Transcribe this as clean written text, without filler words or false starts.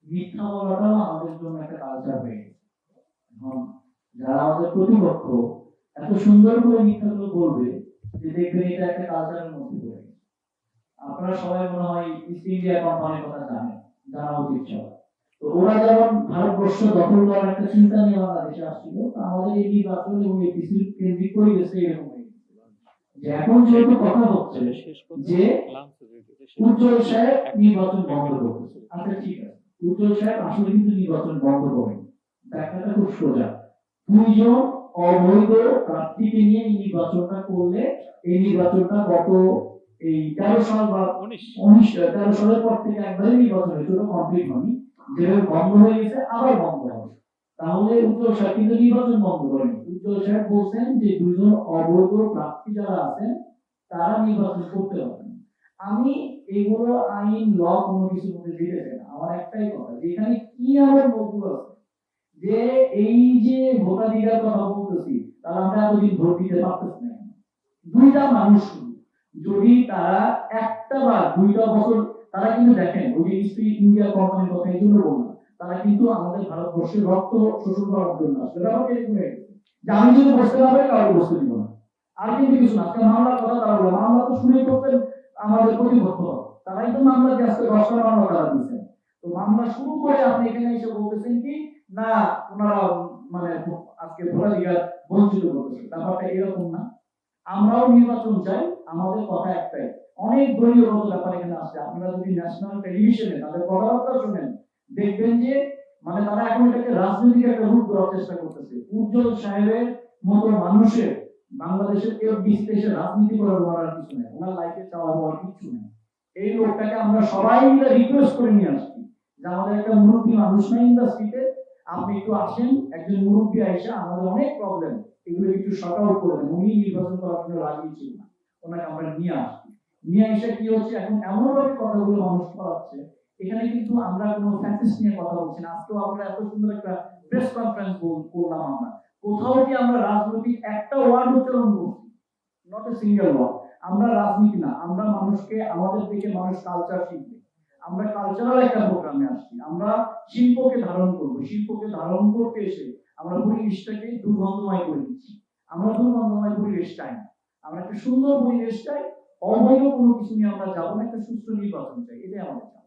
মিথ্যা বলাটাও আমাদের জন্য একটা কালচার হয়ে গেছে। এখন যারা আমাদের প্রতিপক্ষ এত সুন্দর করে মিথ্যাগুলো বলবে যে দেখবেন এটা একটা কালচারের মধ্যে পড়ে গেছে। আপনারা সবাই মনে হয় ইস্ট ইন্ডিয়া কোম্পানির কথা জানেন, জানা উচিত সবার। তো ওরা যেমন ভারতবর্ষ দখল করার একটা চিন্তা নিয়ে বাংলাদেশে আসছিল, আমাদের এই নির্বাচন এবং এই পিসির কেন্দ্রিক পরিবেশে এরকম হয়ে গেছে যে এখন যেহেতু কথা হচ্ছে যে উজ্জ্বল সাহেব নির্বাচন বন্ধ করতেছে। আচ্ছা ঠিক আছে, উজ্জ্বল সাহেব আসলে কিন্তু নির্বাচন বন্ধ করেন, ব্যাখ্যাটা খুব সোজা। দুইজন অবৈধ প্রার্থীকে নিয়ে এই নির্বাচনটা করলে এই নির্বাচনটা গত এই 13 সাল বা 13 সালের পর থেকে একবারে নির্বাচন হয়েছে, কমপ্লিট হয়নি, যেভাবে বন্ধ হয়ে গেছে আবার বন্ধ হবে। তাহলে উজ্জ্বল সাহেব কিন্তু নির্বাচন বন্ধ করেন। উজ্জ্বল সাহেব বলছেন যে দুইজন অবৈধ প্রার্থী যারা আছেন তারা নির্বাচন করতে পারবেন। আমি এগুলো আইন ল কোনো কিছু মধ্যে দিতে চাই না। আমার একটাই কথা যে এখানে কি আমার মজবুত আছে যে এই যে ভোটাধিকার কথা বলতেছি তাহলে আমরা এতদিন ভোট দিতে পারতেছি না। দুইটা মানুষ যদি তারা একটা বা দুইটা বছর তারা কিন্তু দেখেন ওই যে ইস্ট ইন্ডিয়া কোম্পানির কথা এই জন্য বললাম, তারা কিন্তু আমাদের ভারতবর্ষের রক্ত শোষণ করার জন্য আসলে ব্যাপারটা এরকম হয়ে গেছে যে আমি যদি বসতে না পারি কাউকে বসতে দিব না। আর কিন্তু কিছু না, আজকে মামলার কথা তারা বলে মামলা তো শুরুই করতেন আমাদের প্রতিপক্ষ, তারাই তো মামলা দিয়ে আজকে 10টা মামলা তারা দিচ্ছেন। তো মামলা শুরু করে আপনি এখানে এসে বলতেছেন কি না ওনারা মানে আজকে ভোটাধিকার বঞ্চিত করতেছে, ব্যাপারটা এরকম না। আমরাও নির্বাচন চাই, আমাদের কথা একটাই। অনেক দলীয়গত ব্যাপার এখানে আছে, আপনারা যদি ন্যাশনাল টেলিভিশনে তাদের কথাবার্তা শুনেন দেখবেন যে মানে তারা এখন এটাকে রাজনৈতিক একটা রূপ দেওয়ার চেষ্টা করতেছে। উজ্জ্বল সাহেবের মতো মানুষের বাংলাদেশের কেউ বিদেশে রাজনীতি করার ওনার কিছু নেই, ওনার লাইফে চাওয়া হওয়ার কিছু নেই। এই লোকটাকে আমরা সবাই মিলে রিকোয়েস্ট করে নিয়ে আসছি যে আমাদের একটা মুরব্বী মানুষ নাই ইন্ডাস্ট্রিতে, আপনি একটু আসেন, একজন মুরব্বী আইসা আমাদের অনেক প্রবলেম এগুলো একটু শর্ট আউট করে দেন। উনি নির্বাচন করার জন্য রাজি ছিল না, ওনাকে আমরা নিয়ে আসছি। নিয়ে এসে কি হচ্ছে এখন এমন ভাবে কথাগুলো মানুষ করাচ্ছে, এখানে কিন্তু আমরা কোনো ফ্যাসিস্ট নিয়ে কথা বলছি না। আজকেও আমরা এত সুন্দর একটা প্রেস কনফারেন্স করলাম, আমরা কোথাও কি আমরা রাজনৈতিক একটা ওয়ার্ড উচ্চারণ করছি? Not a single word. আমরা রাজনীতি না, আমরা মানুষকে আমাদের থেকে মানুষ কালচার শিখবে। আমরা কালচারাল একটা প্রোগ্রামে আসছি, আমরা শিল্পকে ধারণ করব। শিল্পকে ধারণ করতে এসে আমরা পরিবেশটাকে দুর্গন্ধময় করে দিচ্ছি। আমরা দুর্গন্ধময় পরিবেশ চাই না, আমরা একটা সুন্দর পরিবেশ চাই। অবৈধ কোনো কিছু নিয়ে আমরা যাবো না, একটা সুষ্ঠু নির্বাচন চাই, এটাই আমাদের চাই।